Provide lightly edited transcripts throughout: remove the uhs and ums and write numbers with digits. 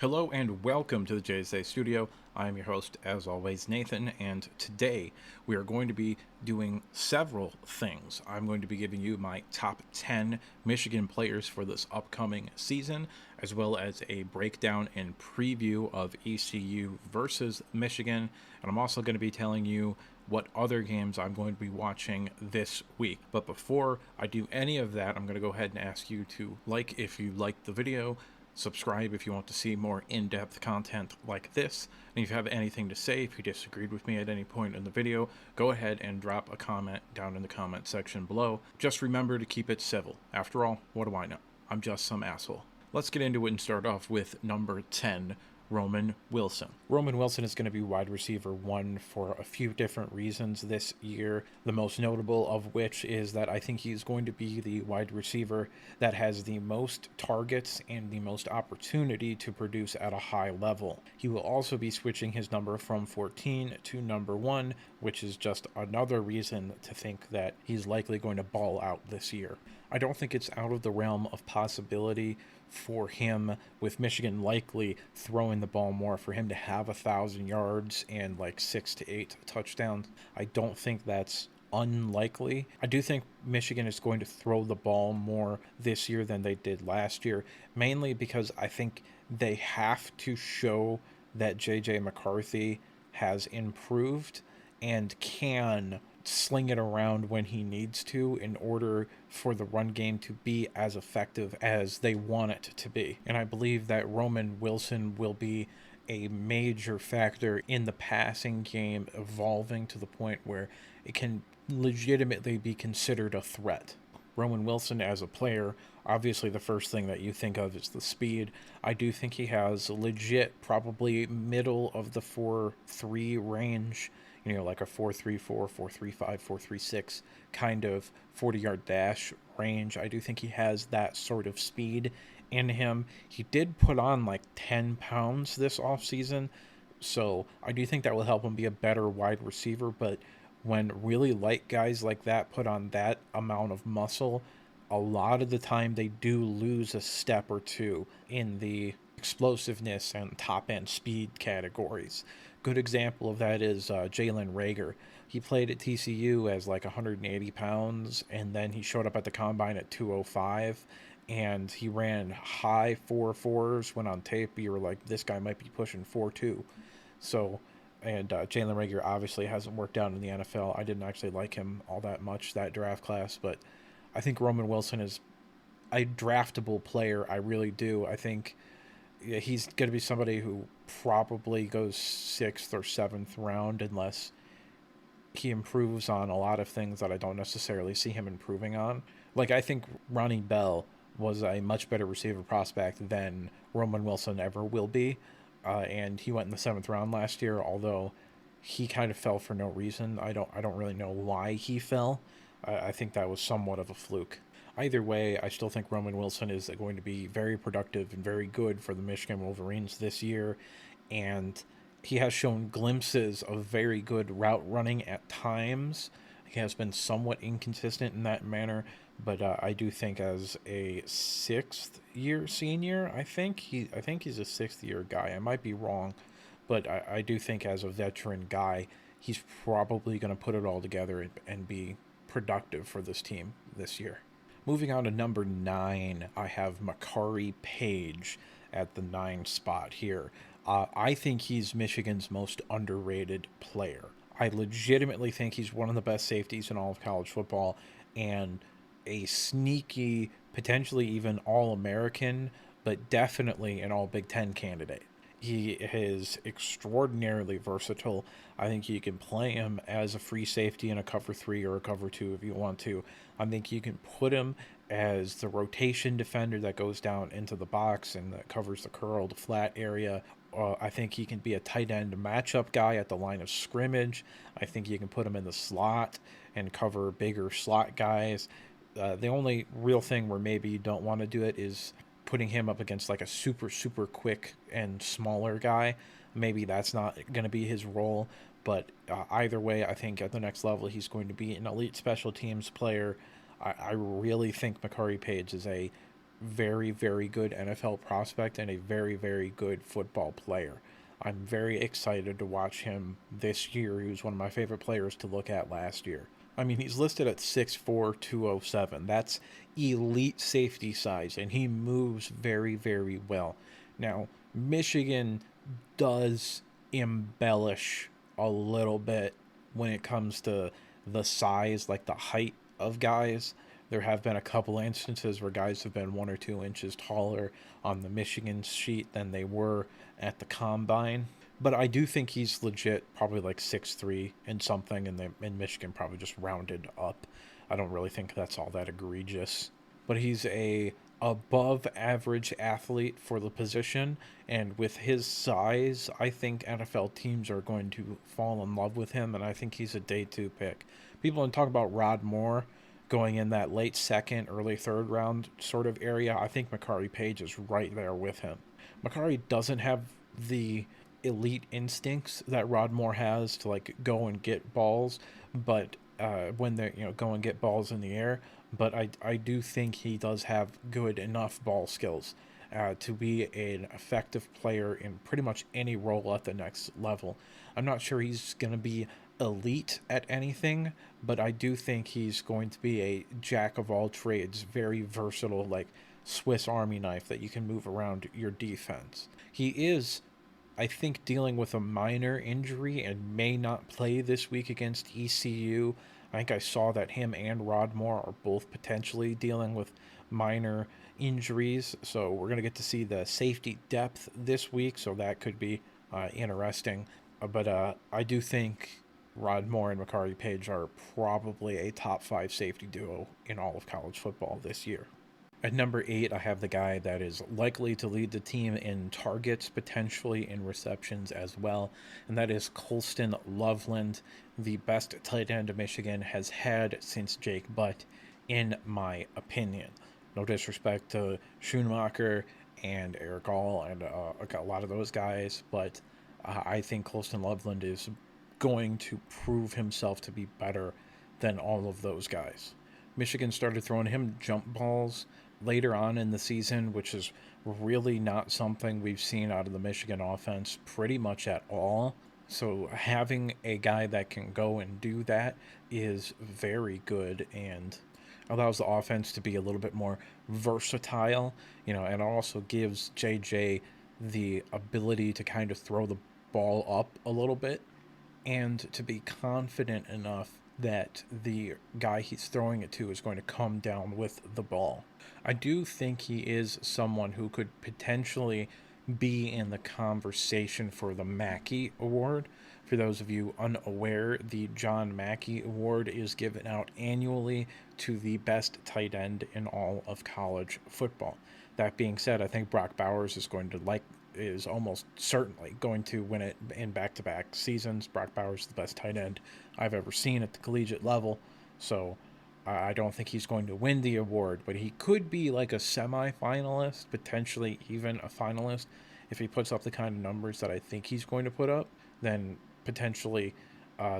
Hello and welcome to the JSA Studio. I'm your host, as always, Nathan, and today we are going to be doing several things. I'm going to be giving you my top 10 Michigan players for this upcoming season, as well as a breakdown and preview of ECU versus Michigan, and I'm also going to be telling you what other games I'm going to be watching this week. But before I do any of that, I'm going to go ahead and ask you to like if you liked the video, subscribe if you want to see more in-depth content like this, and if you have anything to say, if you disagreed with me at any point in the video, go ahead and drop a comment down in the comment section below. Just remember to keep it civil. After all, what do I know? I'm just some asshole. Let's get into it and start off with number 10, Roman Wilson. Roman Wilson is going to be wide receiver 1 for a few different reasons this year, the most notable of which is that I think he's going to be the wide receiver that has the most targets and the most opportunity to produce at a high level. He will also be switching his number from 14 to number 1, which is just another reason to think that he's likely going to ball out this year. I don't think it's out of the realm of possibility for him, with Michigan likely throwing the ball more, for him to have 1,000 yards and like 6 to 8 touchdowns. I don't think that's unlikely. I do think Michigan is going to throw the ball more this year than they did last year, mainly because I think they have to show that J.J. McCarthy has improved and can sling it around when he needs to in order for the run game to be as effective as they want it to be. And I believe that Roman Wilson will be a major factor in the passing game evolving to the point where it can legitimately be considered a threat. Roman Wilson as a player, obviously the first thing that you think of is the speed. I do think he has legit, probably middle of the 4.3 range, like a 4.34, 4.35, 4.36 kind of 40-yard dash range. I do think he has that sort of speed in him. He did put on like 10 pounds this offseason, so I do think that will help him be a better wide receiver, but when really light guys like that put on that amount of muscle, a lot of the time they do lose a step or two in the explosiveness and top end speed categories. Good example of that is Jalen Reagor. He played at TCU as like 180 pounds, and then he showed up at the combine at 205, and he ran high 4.4s. When on tape, you were like, this guy might be pushing 4.2. So, and Jalen Reagor obviously hasn't worked out in the NFL. I didn't actually like him all that much, that draft class, but I think Roman Wilson is a draftable player. I really do. I think he's going to be somebody who probably goes 6th or 7th round unless he improves on a lot of things that I don't necessarily see him improving on. Like, I think Ronnie Bell was a much better receiver prospect than Roman Wilson ever will be. And he went in the 7th round last year, although he kind of fell for no reason. I don't really know why he fell. I think that was somewhat of a fluke. Either way, I still think Roman Wilson is going to be very productive and very good for the Michigan Wolverines this year, and he has shown glimpses of very good route running at times. He has been somewhat inconsistent in that manner, but I do think as a 6th-year senior, I think he's a 6th-year guy. I might be wrong, but I do think as a veteran guy, he's probably going to put it all together and be productive for this team this year. Moving on to number 9, I have Makari Page at the 9 spot here. I think he's Michigan's most underrated player. I legitimately think he's one of the best safeties in all of college football, and a sneaky, potentially even All-American, but definitely an All-Big Ten candidate. He is extraordinarily versatile. I think you can play him as a free safety in a cover 3 or a cover 2 if you want to. I think you can put him as the rotation defender that goes down into the box and that covers the curled flat area. I think he can be a tight end matchup guy at the line of scrimmage. I think you can put him in the slot and cover bigger slot guys. The only real thing where maybe you don't want to do it is putting him up against like a super quick and smaller guy. Maybe that's not going to be his role, but either way, I think at the next level he's going to be an elite special teams player. I really think Makari Page is a very, very good NFL prospect and a very, very good football player. I'm very excited to watch him this year. He was one of my favorite players to look at last year. I mean, he's listed at 6'4", 207. That's elite safety size, and he moves very, very well. Now, Michigan does embellish a little bit when it comes to the size, like the height of guys. There have been a couple instances where guys have been 1 or 2 inches taller on the Michigan sheet than they were at the combine. But I do think he's legit, probably like 6'3" and something, and in Michigan probably just rounded up. I don't really think that's all that egregious. But he's a above average athlete for the position, and with his size, I think NFL teams are going to fall in love with him, and I think he's a day 2 pick. People talk about Rod Moore going in that late second, early third round sort of area. I think Makari Page is right there with him. Makari doesn't have the elite instincts that Rod Moore has to like go and get balls, but when they go and get balls in the air. But I do think he does have good enough ball skills to be an effective player in pretty much any role at the next level. I'm not sure he's going to be elite at anything, but I do think he's going to be a jack of all trades, very versatile, like Swiss Army knife that you can move around your defense. He is, I think, dealing with a minor injury and may not play this week against ECU. I think I saw that him and Rod Moore are both potentially dealing with minor injuries, so we're going to get to see the safety depth this week, so that could be interesting. But I do think Rod Moore and Makari Page are probably a top 5 safety duo in all of college football this year. At number 8, I have the guy that is likely to lead the team in targets, potentially in receptions as well, and that is Colston Loveland, the best tight end Michigan has had since Jake Butt, in my opinion. No disrespect to Schoonmaker and Eric All and a lot of those guys, but I think Colston Loveland is going to prove himself to be better than all of those guys. Michigan started throwing him jump balls later on in the season, which is really not something we've seen out of the Michigan offense pretty much at all. So having a guy that can go and do that is very good and allows the offense to be a little bit more versatile, and also gives JJ the ability to kind of throw the ball up a little bit and to be confident enough that the guy he's throwing it to is going to come down with the ball. I do think he is someone who could potentially be in the conversation for the Mackey Award. For those of you unaware, the John Mackey Award is given out annually to the best tight end in all of college football. That being said, I think Brock Bowers is almost certainly going to win it in back-to-back seasons. Brock Bowers is the best tight end I've ever seen at the collegiate level, so I don't think he's going to win the award, but he could be like a semi-finalist, potentially even a finalist. If he puts up the kind of numbers that I think he's going to put up, then potentially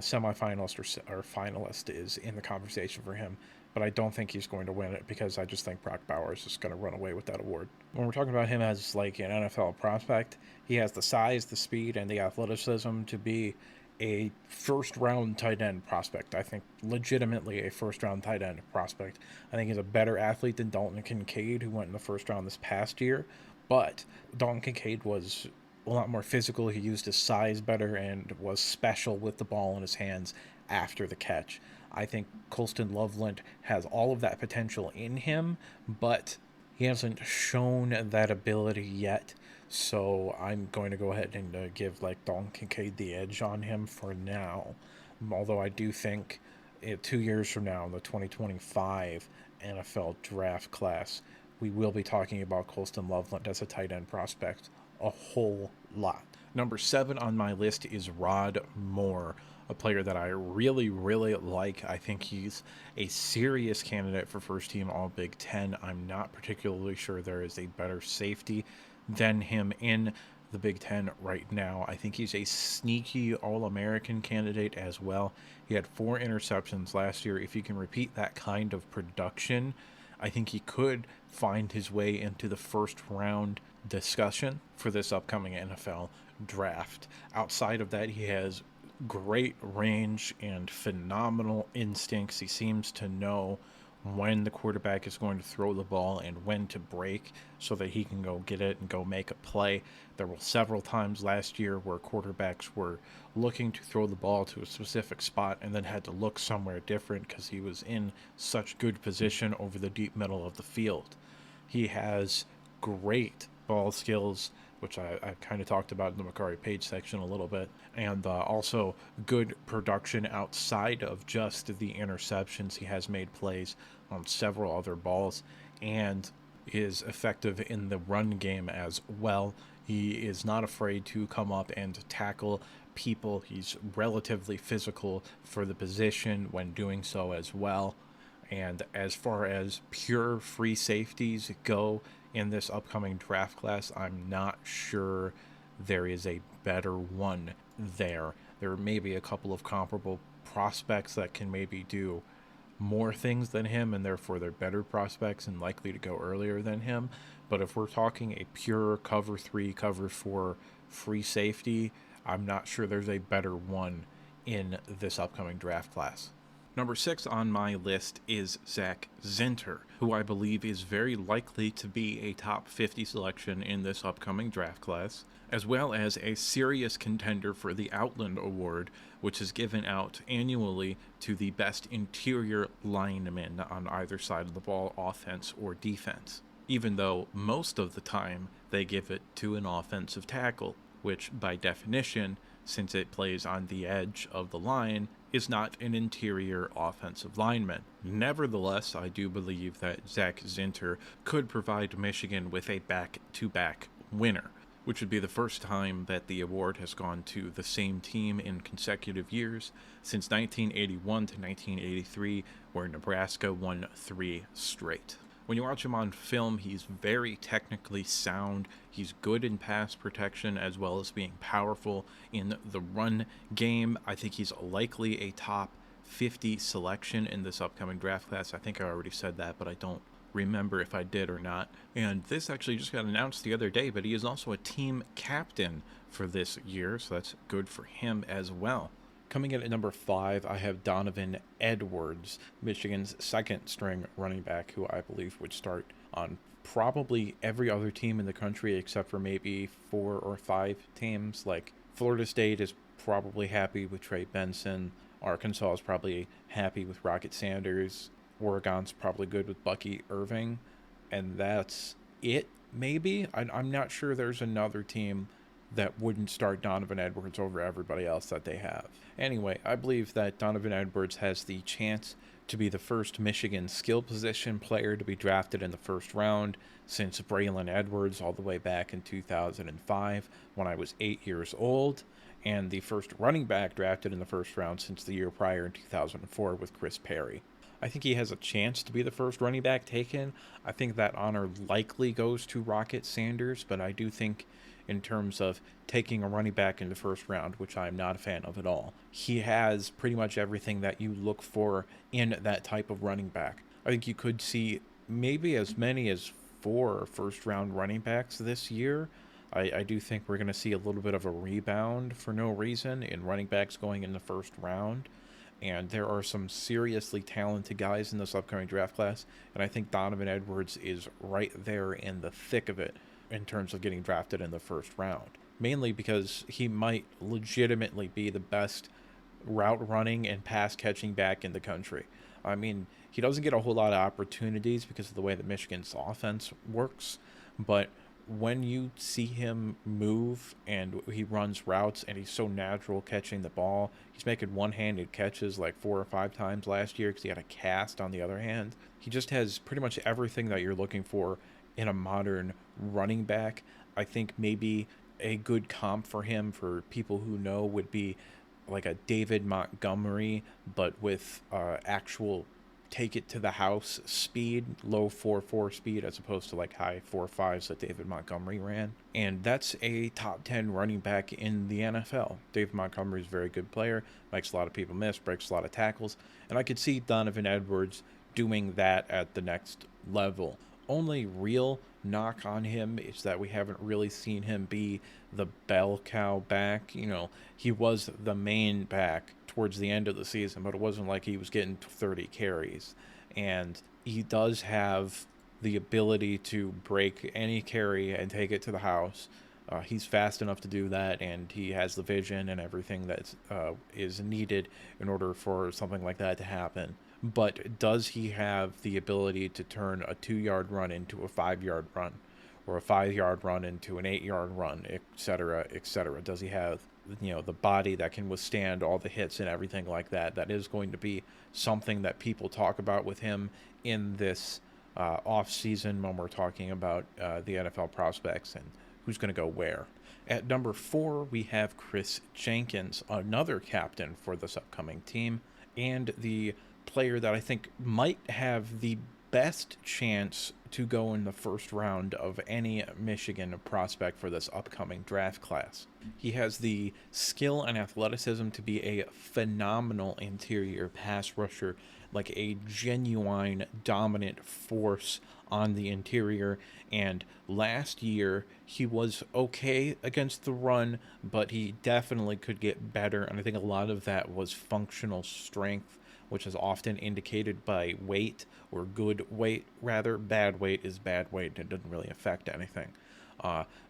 semi-finalist or finalist is in the conversation for him. But I don't think he's going to win it because I just think Brock Bowers is going to run away with that award. When we're talking about him as like an NFL prospect, he has the size, the speed, and the athleticism to be a first-round tight end prospect. I think legitimately a first-round tight end prospect. I think he's a better athlete than Dalton Kincaid, who went in the first round this past year. But Dalton Kincaid was a lot more physical. He used his size better and was special with the ball in his hands after the catch. I think Colston Loveland has all of that potential in him, but he hasn't shown that ability yet. So I'm going to go ahead and give Dalton Kincaid the edge on him for now. Although I do think 2 years from now, in the 2025 NFL draft class, we will be talking about Colston Loveland as a tight end prospect a whole lot. Number 7 on my list is Rod Moore, a player that I really, really like. I think he's a serious candidate for first team All Big Ten. I'm not particularly sure there is a better safety than him in the Big Ten right now. I think he's a sneaky All-American candidate as well. He had 4 interceptions last year. If you can repeat that kind of production, I think he could find his way into the first round discussion for this upcoming NFL draft. Outside of that, he has great range and phenomenal instincts. He seems to know when the quarterback is going to throw the ball and when to break so that he can go get it and go make a play. There were several times last year where quarterbacks were looking to throw the ball to a specific spot and then had to look somewhere different because he was in such good position over the deep middle of the field. He has great ball skills, which I kind of talked about in the Makari Page section a little bit, and also good production outside of just the interceptions. He has made plays on several other balls and is effective in the run game as well. He is not afraid to come up and tackle people. He's relatively physical for the position when doing so as well. And as far as pure free safeties go in this upcoming draft class, I'm not sure there is a better one there. There may be a couple of comparable prospects that can maybe do more things than him, and therefore they're better prospects and likely to go earlier than him. But if we're talking a pure cover 3, cover 4 free safety, I'm not sure there's a better one in this upcoming draft class. Number 6 on my list is Zach Zinter, who I believe is very likely to be a top 50 selection in this upcoming draft class, as well as a serious contender for the Outland Award, which is given out annually to the best interior lineman on either side of the ball, offense or defense, even though most of the time they give it to an offensive tackle, which by definition, since it plays on the edge of the line, is not an interior offensive lineman. Nevertheless, I do believe that Zach Zinter could provide Michigan with a back-to-back winner, which would be the first time that the award has gone to the same team in consecutive years since 1981 to 1983, where Nebraska won 3 straight. When you watch him on film, he's very technically sound. He's good in pass protection as well as being powerful in the run game. I think he's likely a top 50 selection in this upcoming draft class. I think I already said that, but I don't remember if I did or not. And this actually just got announced the other day, but he is also a team captain for this year, so that's good for him as well. Coming in at number 5, I have Donovan Edwards, Michigan's second string running back, who I believe would start on probably every other team in the country except for maybe 4 or 5 teams. Like Florida State is probably happy with Trey Benson. Arkansas is probably happy with Rocket Sanders. Oregon's probably good with Bucky Irving. And that's it, maybe? I'm not sure there's another team that wouldn't start Donovan Edwards over everybody else that they have. Anyway, I believe that Donovan Edwards has the chance to be the first Michigan skill position player to be drafted in the first round since Braylon Edwards all the way back in 2005 when I was 8 years old, and the first running back drafted in the first round since the year prior in 2004 with Chris Perry. I think he has a chance to be the first running back taken. I think that honor likely goes to Rocket Sanders, but I do think in terms of taking a running back in the first round, which I'm not a fan of at all, he has pretty much everything that you look for in that type of running back. I think you could see maybe as many as 4 first-round running backs this year. I do think we're going to see a little bit of a rebound for no reason in running backs going in the first round. And there are some seriously talented guys in this upcoming draft class, and I think Donovan Edwards is right there in the thick of it in terms of getting drafted in the first round, mainly because he might legitimately be the best route running and pass catching back in the country. I mean, he doesn't get a whole lot of opportunities because of the way that Michigan's offense works, but when you see him move and he runs routes and he's so natural catching the ball, he's making one-handed catches like 4 or 5 times last year because he had a cast on the other hand. He just has pretty much everything that you're looking for in a modern running back. I think maybe a good comp for him for people who know would be like a David Montgomery, but with actual take it to the house speed, low 4.4 speed, as opposed to like high 4.5s that David Montgomery ran. And that's a top 10 running back in the NFL. David Montgomery is a very good player, makes a lot of people miss, breaks a lot of tackles. And I could see Donovan Edwards doing that at the next level. Only real knock on him is that we haven't really seen him be the bell cow back. He was the main back towards the end of the season, but it wasn't like he was getting 30 carries. And he does have the ability to break any carry and take it to the house. He's fast enough to do that, and he has the vision and everything that is needed in order for something like that to happen. But does he have the ability to turn a 2 yard run into a 5 yard run, or a 5 yard run into an 8 yard run, etc., etc.? Does he have the body that can withstand all the hits and everything like that? That is going to be something that people talk about with him in this off season when we're talking about the NFL prospects and who's going to go where. At number 4, we have Chris Jenkins, another captain for this upcoming team, and the player that I think might have the best chance to go in the first round of any Michigan prospect for this upcoming draft class. He has the skill and athleticism to be a phenomenal interior pass rusher, like a genuine dominant force on the interior. And last year he was okay against the run, but he definitely could get better, and I think a lot of that was functional strength, which is often indicated by weight, or good weight rather. Bad weight is bad weight, and it doesn't really affect anything.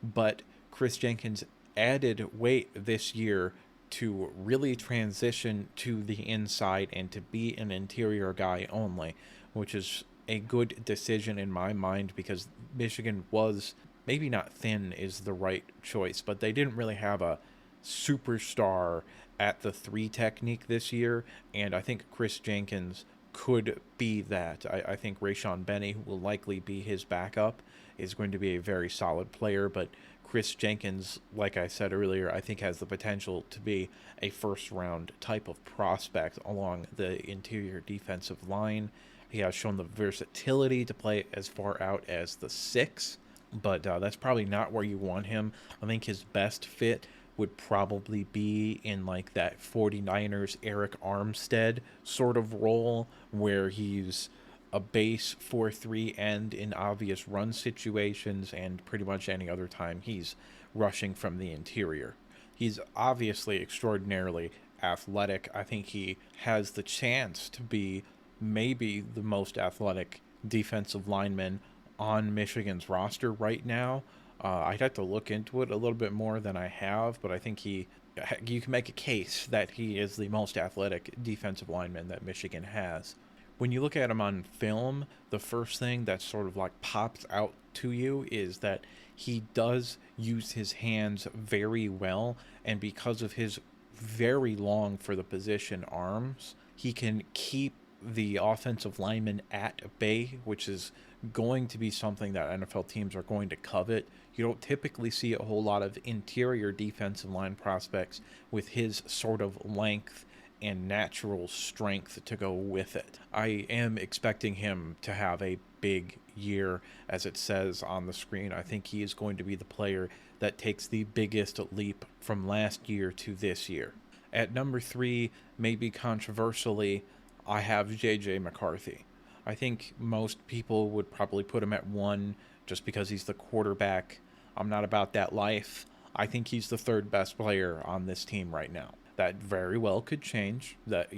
But Chris Jenkins added weight this year to really transition to the inside and to be an interior guy only, which is a good decision in my mind, because Michigan was, maybe not thin is the right choice, but they didn't really have a superstar at the 3 technique this year, and I think Chris Jenkins could be that. I think Rayshon Benny, who will likely be his backup, is going to be a very solid player, but Chris Jenkins, like I said earlier, I think has the potential to be a first-round type of prospect along the interior defensive line. He has shown the versatility to play as far out as the 6, but that's probably not where you want him. I think his best fit would probably be in like that 49ers Eric Armstead sort of role, where he's a base 4-3 end in obvious run situations, and pretty much any other time he's rushing from the interior. He's obviously extraordinarily athletic. I think he has the chance to be maybe the most athletic defensive lineman on Michigan's roster right now. I'd have to look into it a little bit more than I have, but I think you can make a case that he is the most athletic defensive lineman that Michigan has. When you look at him on film, the first thing that sort of like pops out to you is that he does use his hands very well, and because of his very long for the position arms, he can keep the offensive lineman at bay, which is going to be something that NFL teams are going to covet. You don't typically see a whole lot of interior defensive line prospects with his sort of length and natural strength to go with it. I am expecting him to have a big year, as it says on the screen. I think he is going to be the player that takes the biggest leap from last year to this year. At number 3, maybe controversially, I have J.J. McCarthy. I think most people would probably put him at 1 just because he's the quarterback. I'm not about that life. I think he's the 3rd best player on this team right now. That very well could change. That,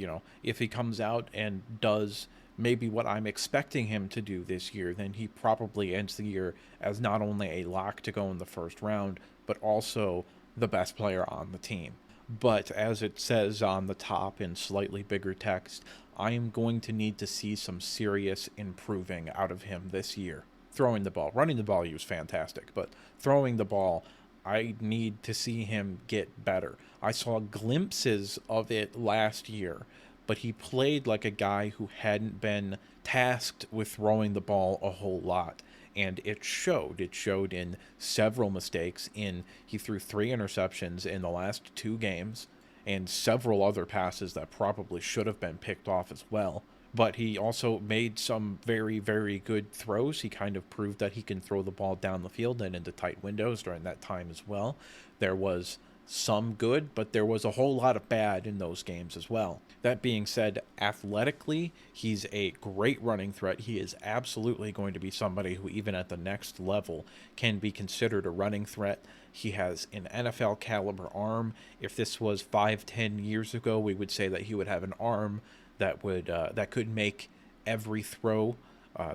if he comes out and does maybe what I'm expecting him to do this year, then he probably ends the year as not only a lock to go in the first round, but also the best player on the team. But as it says on the top in slightly bigger text, I am going to need to see some serious improving out of him this year. Throwing the ball. Running the ball, he was fantastic, but throwing the ball, I need to see him get better. I saw glimpses of it last year, but he played like a guy who hadn't been tasked with throwing the ball a whole lot. And it showed. It showed in several mistakes. He threw 3 interceptions in the last 2 games, and several other passes that probably should have been picked off as well. But he also made some very, very good throws. He kind of proved that he can throw the ball down the field and into tight windows during that time as well. There was some good, but there was a whole lot of bad in those games as well. That being said, athletically, he's a great running threat. He is absolutely going to be somebody who, even at the next level, can be considered a running threat. He has an NFL caliber arm. If this was 5-10 years ago, we would say that he would have an arm that could make every throw.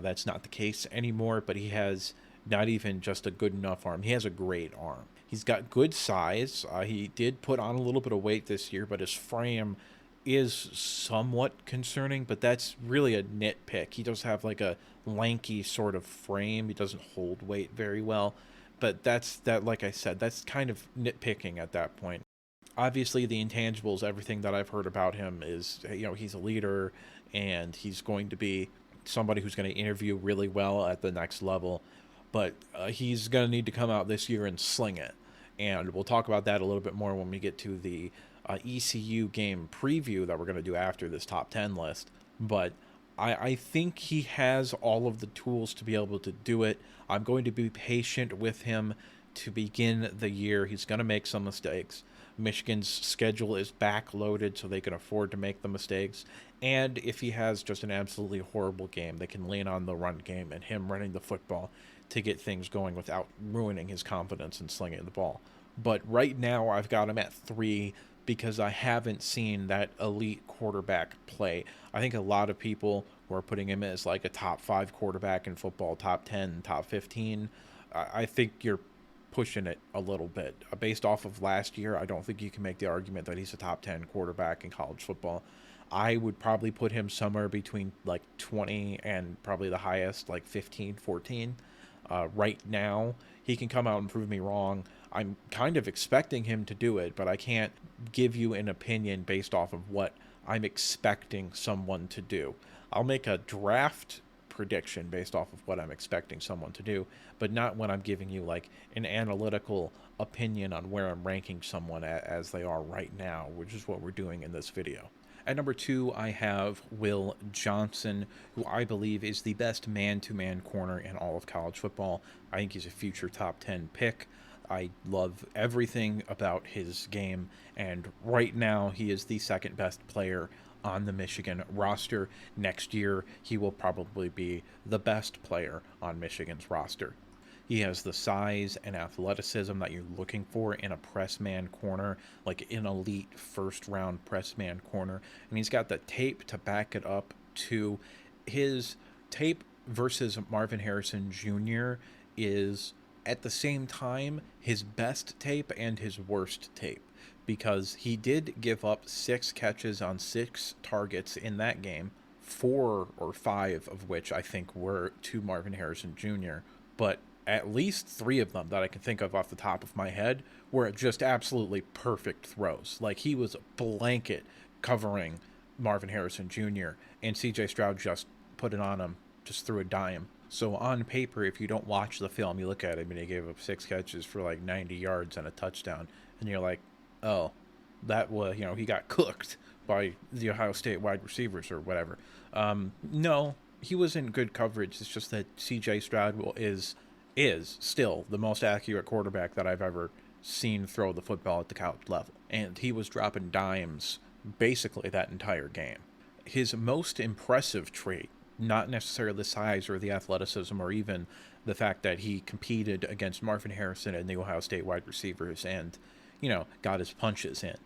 That's not the case anymore, but he has not even just a good enough arm. He has a great arm. He's got good size. He did put on a little bit of weight this year, but his frame is somewhat concerning, but that's really a nitpick. He does have like a lanky sort of frame. He doesn't hold weight very well, but like I said, that's kind of nitpicking at that point. Obviously, the intangibles, everything that I've heard about him is, he's a leader and he's going to be somebody who's going to interview really well at the next level, but he's going to need to come out this year and sling it. And we'll talk about that a little bit more when we get to the ECU game preview that we're going to do after this top 10 list. But I think he has all of the tools to be able to do it. I'm going to be patient with him to begin the year. He's going to make some mistakes. Michigan's schedule is backloaded, so they can afford to make the mistakes. And if he has just an absolutely horrible game, they can lean on the run game and him running the football to get things going without ruining his confidence in slinging the ball. But right now, I've got him at 3 because I haven't seen that elite quarterback play. I think a lot of people who are putting him as like a top 5 quarterback in football, top 10, top 15, I think you're pushing it a little bit. Based off of last year, I don't think you can make the argument that he's a top 10 quarterback in college football. I would probably put him somewhere between like 20 and probably the highest, like 15, 14. Right now, he can come out and prove me wrong. I'm kind of expecting him to do it, but I can't give you an opinion based off of what I'm expecting someone to do. I'll make a draft prediction based off of what I'm expecting someone to do, but not when I'm giving you like an analytical opinion on where I'm ranking someone as they are right now, which is what we're doing in this video. At number 2, I have Will Johnson, who I believe is the best man-to-man corner in all of college football. I think he's a future top 10 pick. I love everything about his game, and right now he is the second best player on the Michigan roster. Next year, he will probably be the best player on Michigan's roster. He has the size and athleticism that you're looking for in a press man corner, like an elite first-round press man corner. And he's got the tape to back it up too. His tape versus Marvin Harrison Jr. is, at the same time, his best tape and his worst tape, because he did give up 6 catches on 6 targets in that game, 4 or 5 of which I think were to Marvin Harrison Jr., but at least 3 of them that I can think of off the top of my head were just absolutely perfect throws. Like, he was a blanket covering Marvin Harrison Jr., and CJ Stroud just put it on him, just threw a dime. So on paper, if you don't watch the film, you look at him and he gave up 6 catches for like 90 yards and a touchdown, and you're like, oh, that was, he got cooked by the Ohio State wide receivers or whatever. No, he was in good coverage. It's just that CJ Stroud is still the most accurate quarterback that I've ever seen throw the football at the college level. And he was dropping dimes basically that entire game. His most impressive trait, not necessarily the size or the athleticism or even the fact that he competed against Marvin Harrison and the Ohio State wide receivers and, got his punches in.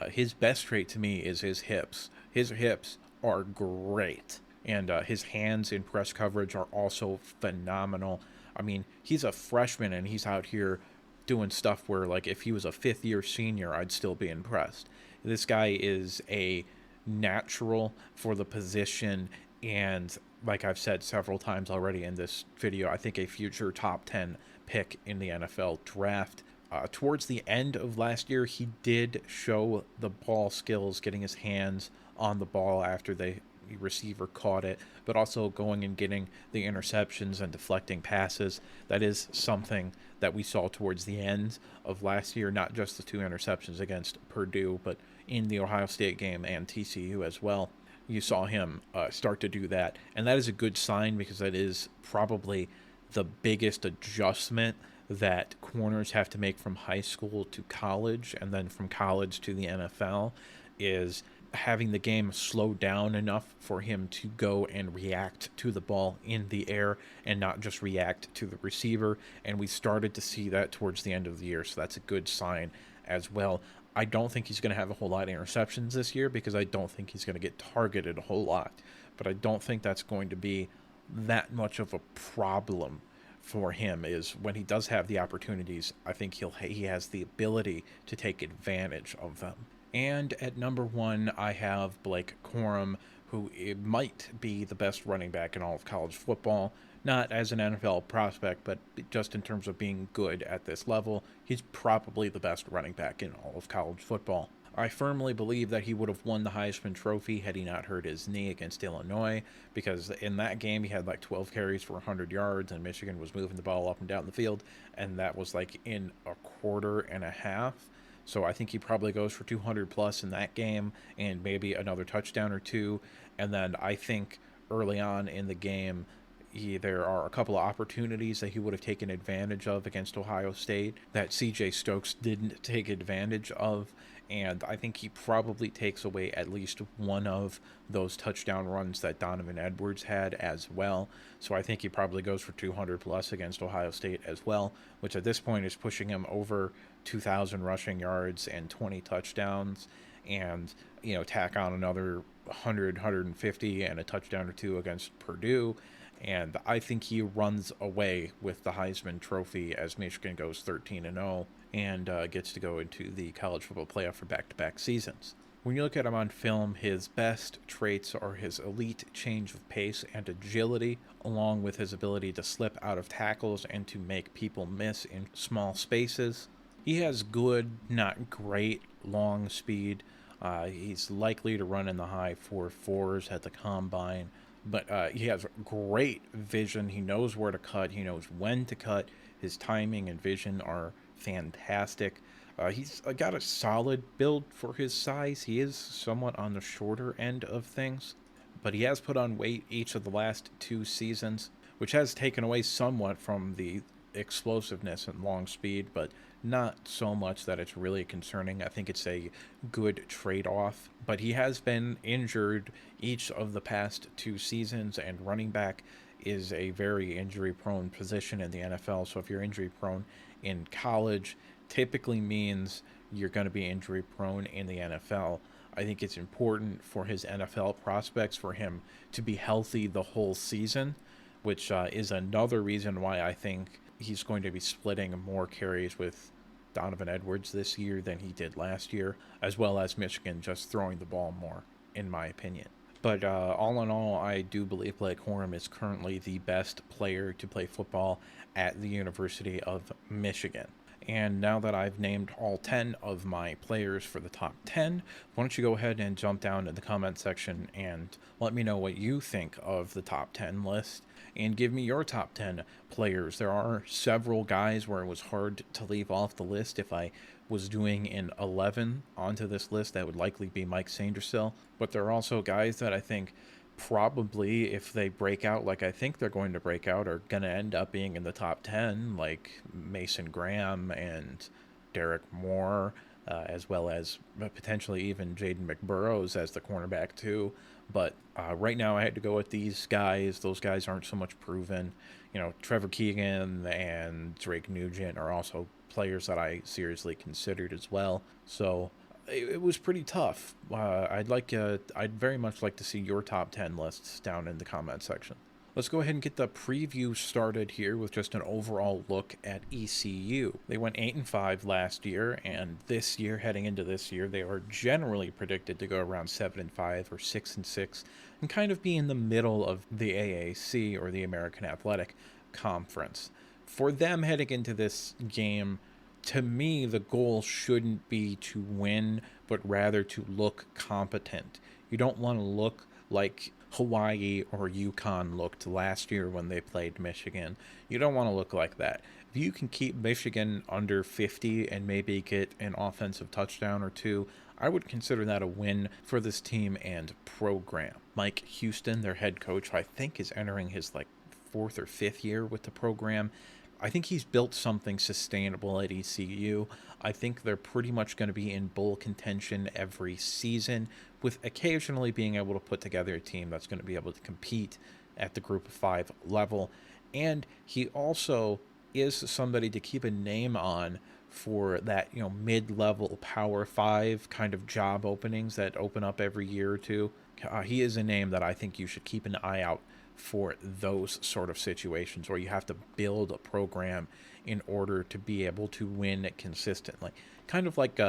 His best trait to me is his hips. His hips are great. And his hands in press coverage are also phenomenal. I mean, he's a freshman and he's out here doing stuff where, like, if he was a 5th-year senior, I'd still be impressed. This guy is a natural for the position, and like I've said several times already in this video, I think a future top 10 pick in the NFL draft. Towards the end of last year, he did show the ball skills, getting his hands on the ball after the receiver caught it, but also going and getting the interceptions and deflecting passes. That is something that we saw towards the end of last year, not just the 2 interceptions against Purdue, but in the Ohio State game and TCU as well. You saw him start to do that, and that is a good sign because that is probably the biggest adjustment that corners have to make from high school to college and then from college to the NFL is having the game slow down enough for him to go and react to the ball in the air and not just react to the receiver. And we started to see that towards the end of the year, so that's a good sign as well. I don't think he's going to have a whole lot of interceptions this year because I don't think he's going to get targeted a whole lot. But I don't think that's going to be that much of a problem for him. Is when he does have the opportunities, I think he has the ability to take advantage of them. And at number 1, I have Blake Corum, who it might be the best running back in all of college football. Not as an NFL prospect, but just in terms of being good at this level, he's probably the best running back in all of college football. I firmly believe that he would have won the Heisman Trophy had he not hurt his knee against Illinois, because in that game he had like 12 carries for 100 yards, and Michigan was moving the ball up and down the field, and that was like in a quarter and a half. So I think he probably goes for 200 plus in that game and maybe another touchdown or two. And then I think early on in the game, there are a couple of opportunities that he would have taken advantage of against Ohio State that CJ Stokes didn't take advantage of. And I think he probably takes away at least one of those touchdown runs that Donovan Edwards had as well. So I think he probably goes for 200 plus against Ohio State as well, which at this point is pushing him over 2,000 rushing yards and 20 touchdowns. And, tack on another 100, 150 and a touchdown or two against Purdue. And I think he runs away with the Heisman Trophy as Michigan goes 13-0 and gets to go into the college football playoff for back-to-back seasons. When you look at him on film, his best traits are his elite change of pace and agility, along with his ability to slip out of tackles and to make people miss in small spaces. He has good, not great, long speed. He's likely to run in the high 4.4s at the combine. But he has great vision. He knows where to cut. He knows when to cut. His timing and vision are fantastic. He's got a solid build for his size. He is somewhat on the shorter end of things, but he has put on weight each of the last 2 seasons, which has taken away somewhat from the explosiveness and long speed, but not so much that it's really concerning. I think it's a good trade-off, but he has been injured each of the past 2 seasons, and running back is a very injury-prone position in the NFL. So if you're injury-prone in college, typically means you're going to be injury-prone in the NFL. I think it's important for his NFL prospects for him to be healthy the whole season, which is another reason why I think he's going to be splitting more carries with Donovan Edwards this year than he did last year, as well as Michigan just throwing the ball more, in my opinion. But all in all, I do believe Blake Corum is currently the best player to play football at the University of Michigan. And now that I've named all 10 of my players for the top 10, why don't you go ahead and jump down in the comment section and let me know what you think of the top 10 list and give me your top 10 players. There are several guys where it was hard to leave off the list. If I was doing an 11 onto this list, that would likely be Mike Sandersill. But there are also guys that I think probably, if they break out like I think they're going to break out, are going to end up being in the top 10, like Mason Graham and Derek Moore, as well as potentially even Jaden McBurrows as the cornerback too. But right now I had to go with these guys. Those guys aren't so much proven. Trevor Keegan and Drake Nugent are also players that I seriously considered as well. So it was pretty tough. I'd very much like to see your top 10 lists down in the comment section. Let's go ahead and get the preview started here with just an overall look at ECU. They went 8-5 last year, and this year, heading into this year, they are generally predicted to go around 7-5 or 6-6 and kind of be in the middle of the AAC or the American Athletic Conference. For them heading into this game, to me, the goal shouldn't be to win, but rather to look competent. You don't want to look like Hawaii or UConn looked last year when they played Michigan. You don't want to look like that. If you can keep Michigan under 50 and maybe get an offensive touchdown or two, I would consider that a win for this team and program. Mike Houston, their head coach, I think is entering his 4th or 5th year with the program. I think he's built something sustainable at ECU. I think they're pretty much going to be in bowl contention every season, with occasionally being able to put together a team that's going to be able to compete at the group of 5 level. And he also is somebody to keep a name on for that, mid-level Power 5 kind of job openings that open up every year or two. He is a name that I think you should keep an eye out for those sort of situations where you have to build a program in order to be able to win consistently. Kind of like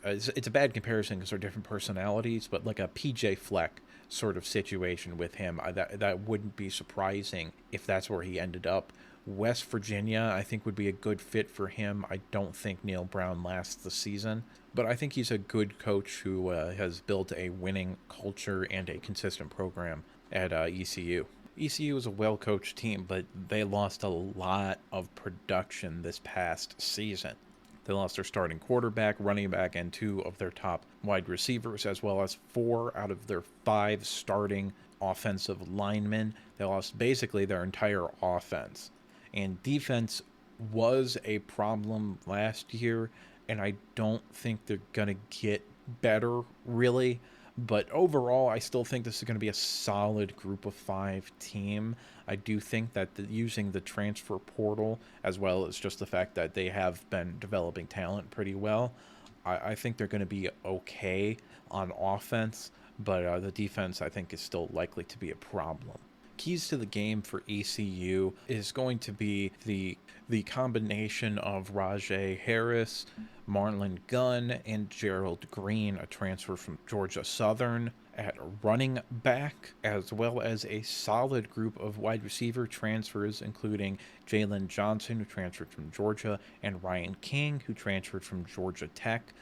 it's a bad comparison because they're different personalities, but like a PJ Fleck sort of situation with him. That wouldn't be surprising if that's where he ended up. West Virginia, I think, would be a good fit for him. I don't think Neil Brown lasts the season, but I think he's a good coach who has built a winning culture and a consistent program at ECU. ECU is a well-coached team, but they lost a lot of production this past season. They lost their starting quarterback, running back, and 2 of their top wide receivers, as well as 4 out of their 5 starting offensive linemen. They lost basically their entire offense. And defense was a problem last year, and I don't think they're going to get better, really. But overall, I still think this is going to be a solid group of 5 team. I do think that using the transfer portal, as well as just the fact that they have been developing talent pretty well, I think they're going to be okay on offense. But the defense, I think, is still likely to be a problem. Keys to the game for ECU is going to be the combination of Rajay Harris, Marlon Gunn, and Gerald Green, a transfer from Georgia Southern, at running back, as well as a solid group of wide receiver transfers, including Jalen Johnson, who transferred from Georgia, and Ryan King, who transferred from Georgia Tech.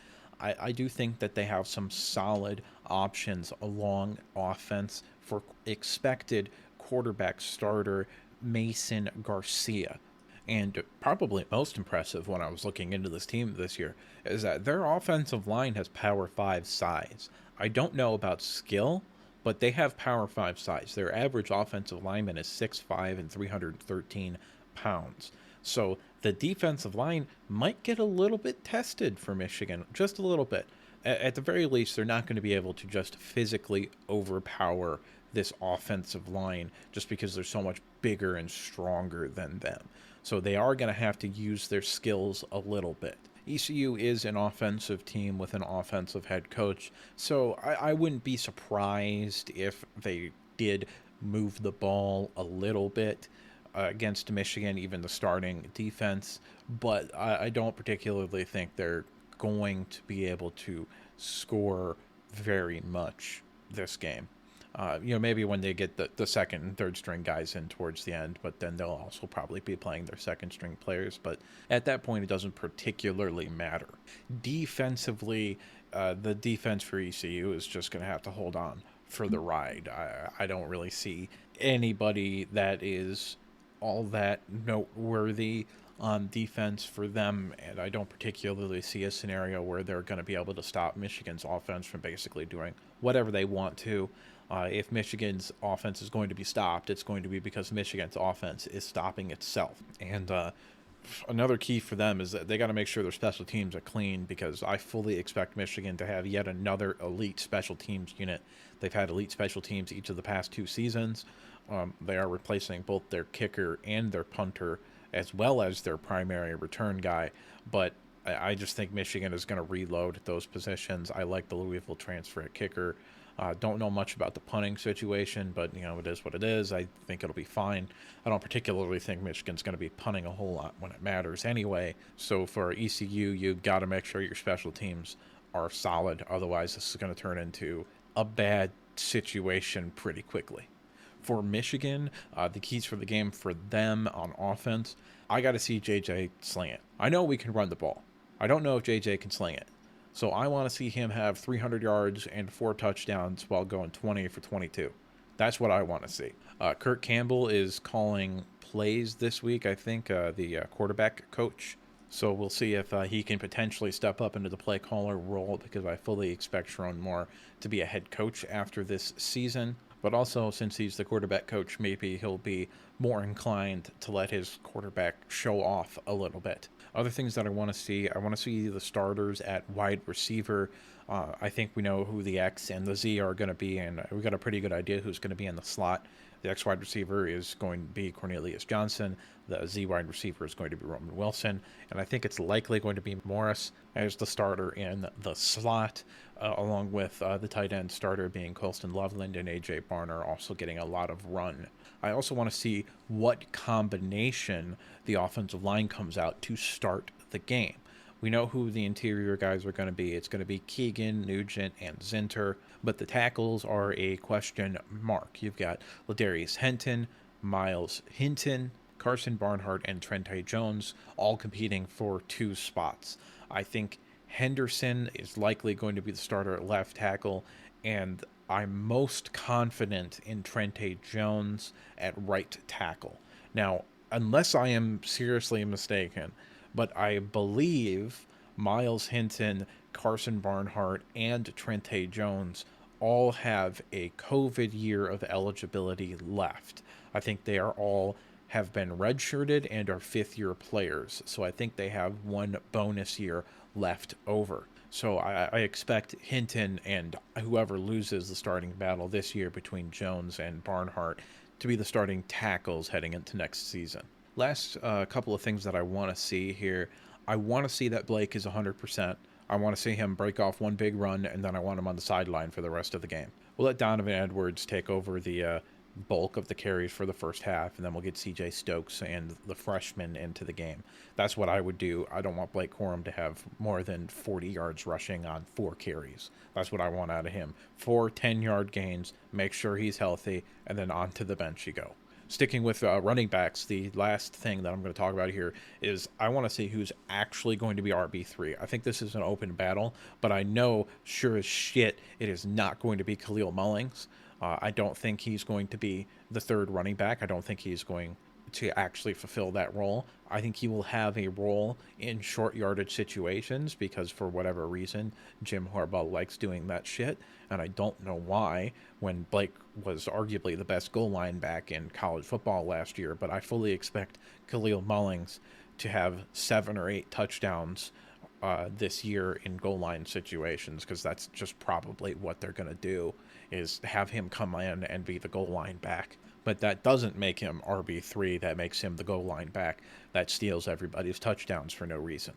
I do think that they have some solid options along offense for expected quarterback starter Mason Garcia. And probably most impressive when I was looking into this team this year is that their offensive line has Power 5 size. I don't know about skill, but they have Power 5 size. Their average offensive lineman is 6'5" and 313 pounds. So the defensive line might get a little bit tested for Michigan, just a little bit. At the very least, they're not going to be able to just physically overpower this offensive line just because they're so much bigger and stronger than them. So they are going to have to use their skills a little bit. ECU is an offensive team with an offensive head coach, so I wouldn't be surprised if they did move the ball a little bit against Michigan, even the starting defense, but I don't particularly think they're going to be able to score very much this game. Maybe when they get the second and third string guys in towards the end, but then they'll also probably be playing their second string players. But at that point, it doesn't particularly matter. Defensively, the defense for ECU is just going to have to hold on for the ride. I don't really see anybody that is all that noteworthy on defense for them, and I don't particularly see a scenario where they're going to be able to stop Michigan's offense from basically doing whatever they want to. If Michigan's offense is going to be stopped, it's going to be because Michigan's offense is stopping itself. And another key for them is that they got to make sure their special teams are clean, because I fully expect Michigan to have yet another elite special teams unit. They've had elite special teams each of the past 2 seasons. They are replacing both their kicker and their punter, as well as their primary return guy. But I just think Michigan is going to reload at those positions. I like the Louisville transfer at kicker. Don't know much about the punting situation, but it is what it is. I think it'll be fine. I don't particularly think Michigan's going to be punting a whole lot when it matters anyway. So for ECU, you've got to make sure your special teams are solid. Otherwise, this is going to turn into a bad situation pretty quickly. For Michigan, the keys for the game for them on offense, I got to see JJ sling it. I know we can run the ball. I don't know if JJ can sling it. So I want to see him have 300 yards and 4 touchdowns while going 20 for 22. That's what I want to see. Kurt Campbell is calling plays this week, I think, the quarterback coach. So we'll see if he can potentially step up into the play caller role, because I fully expect Sharon Moore to be a head coach after this season. But also, since he's the quarterback coach, maybe he'll be more inclined to let his quarterback show off a little bit. Other things that I want to see the starters at wide receiver. I think we know who the X and the Z are going to be, and we got a pretty good idea who's going to be in the slot. The X wide receiver is going to be Cornelius Johnson. The Z wide receiver is going to be Roman Wilson. And I think it's likely going to be Morris as the starter in the slot, along with the tight end starter being Colston Loveland and A.J. Barner also getting a lot of run. I also want to see what combination the offensive line comes out to start the game. We know who the interior guys are going to be. It's going to be Keegan, Nugent, and Zinter, but the tackles are a question mark. You've got Ladarius Henton, Miles Hinton, Carson Barnhart, and Trente Jones all competing for 2 spots. I think Henderson is likely going to be the starter at left tackle, and I'm most confident in Trente Jones at right tackle. Now, unless I am seriously mistaken, but I believe Miles Hinton, Carson Barnhart, and Trente Jones all have a COVID year of eligibility left. I think they are all have been redshirted and are 5th-year players, so I think they have 1 bonus year left over. So I expect Hinton and whoever loses the starting battle this year between Jones and Barnhart to be the starting tackles heading into next season. Last couple of things that I want to see here. I want to see that Blake is 100%. I want to see him break off 1 big run, and then I want him on the sideline for the rest of the game. We'll let Donovan Edwards take over the bulk of the carries for the first half, and then we'll get CJ Stokes and the freshman into the game. That's what I would do. I don't want Blake Corum to have more than 40 yards rushing on 4 carries. That's what I want out of him. 4 10-yard gains, make sure he's healthy, and then on to the bench you go. Sticking with running backs, the last thing that I'm going to talk about here is I want to see who's actually going to be RB3. I think this is an open battle, but I know sure as shit it is not going to be Khalil Mullings. I don't think he's going to be the 3rd running back. I don't think he's going to actually fulfill that role. I think he will have a role in short yardage situations because for whatever reason, Jim Harbaugh likes doing that shit. And I don't know why when Blake was arguably the best goal line back in college football last year, but I fully expect Khalil Mullings to have 7 or 8 touchdowns this year in goal line situations because that's just probably what they're going to do is have him come in and be the goal line back. But that doesn't make him RB3. That makes him the goal line back that steals everybody's touchdowns for no reason.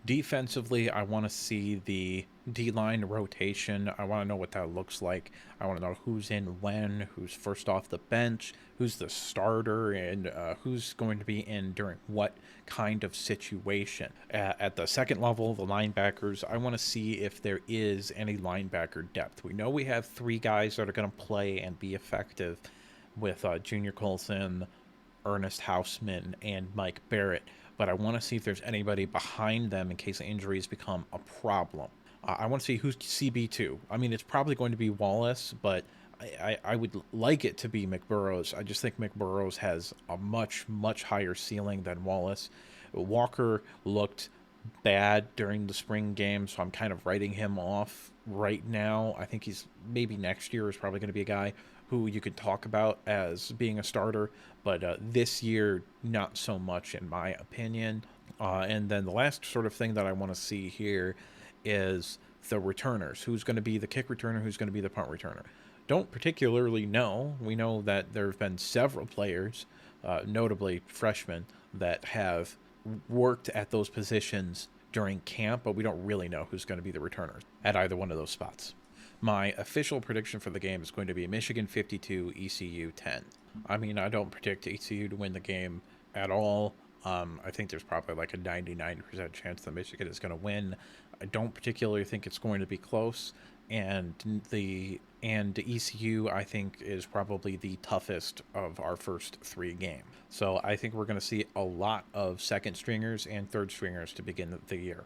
Defensively, I want to see the D-line rotation. I want to know what that looks like. I want to know who's in when, who's first off the bench, who's the starter, and who's going to be in during what kind of situation. At the second level, the linebackers, I want to see if there is any linebacker depth. We know we have 3 guys that are going to play and be effective with Junior Colson, Ernest Hausman, and Mike Barrett. But I want to see if there's anybody behind them in case injuries become a problem. I want to see who's CB2. I mean, it's probably going to be Wallace, but I would like it to be McBurrows. I just think McBurrows has a much, much higher ceiling than Wallace. Walker looked bad during the spring game, so I'm kind of writing him off right now. I think he's maybe next year is probably going to be a guy who you could talk about as being a starter, but this year, not so much in my opinion. And then the last sort of thing that I want to see here is the returners. Who's going to be the kick returner? Who's going to be the punt returner? Don't particularly know. We know that there have been several players, notably freshmen, that have worked at those positions during camp, but we don't really know who's going to be the returners at either one of those spots. My official prediction for the game is going to be Michigan 52, ECU 10. I mean, I don't predict ECU to win the game at all. I think there's probably like a 99% chance that Michigan is going to win. I don't particularly think it's going to be close. And the ECU, I think, is probably the toughest of our first 3 games. So I think we're going to see a lot of second stringers and third stringers to begin the year.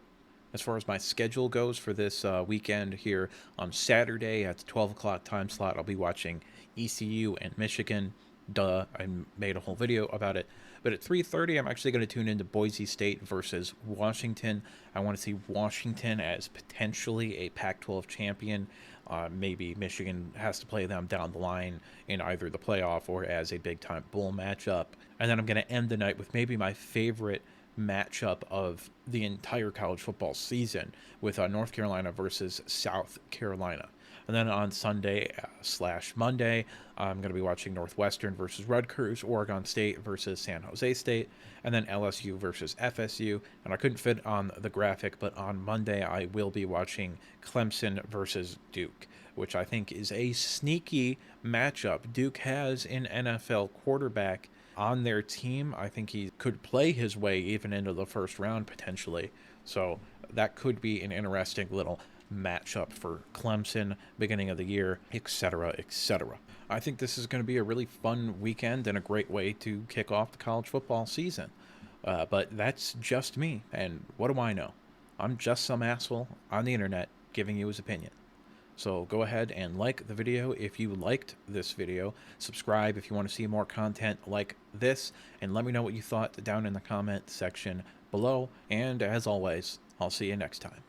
As far as my schedule goes for this weekend here on Saturday at the 12 o'clock time slot, I'll be watching ECU and Michigan. Duh, I made a whole video about it. But at 3:30, I'm actually going to tune into Boise State versus Washington. I want to see Washington as potentially a Pac-12 champion. Maybe Michigan has to play them down the line in either the playoff or as a big time bowl matchup. And then I'm going to end the night with maybe my favorite matchup of the entire college football season with North Carolina versus South Carolina. And then on Sunday slash Monday, I'm going to be watching Northwestern versus Rutgers, Oregon State versus San Jose State, and then LSU versus FSU. And I couldn't fit on the graphic, but on Monday, I will be watching Clemson versus Duke, which I think is a sneaky matchup. Duke has an NFL quarterback on their team. I think he could play his way even into the first round potentially. So that could be an interesting little matchup for Clemson, beginning of the year, etc., etc. I think this is going to be a really fun weekend and a great way to kick off the college football season. But that's just me, and what do I know? I'm just some asshole on the internet giving you his opinion. So go ahead and like the video if you liked this video, subscribe if you want to see more content like this, and let me know what you thought down in the comment section below. And as always, I'll see you next time.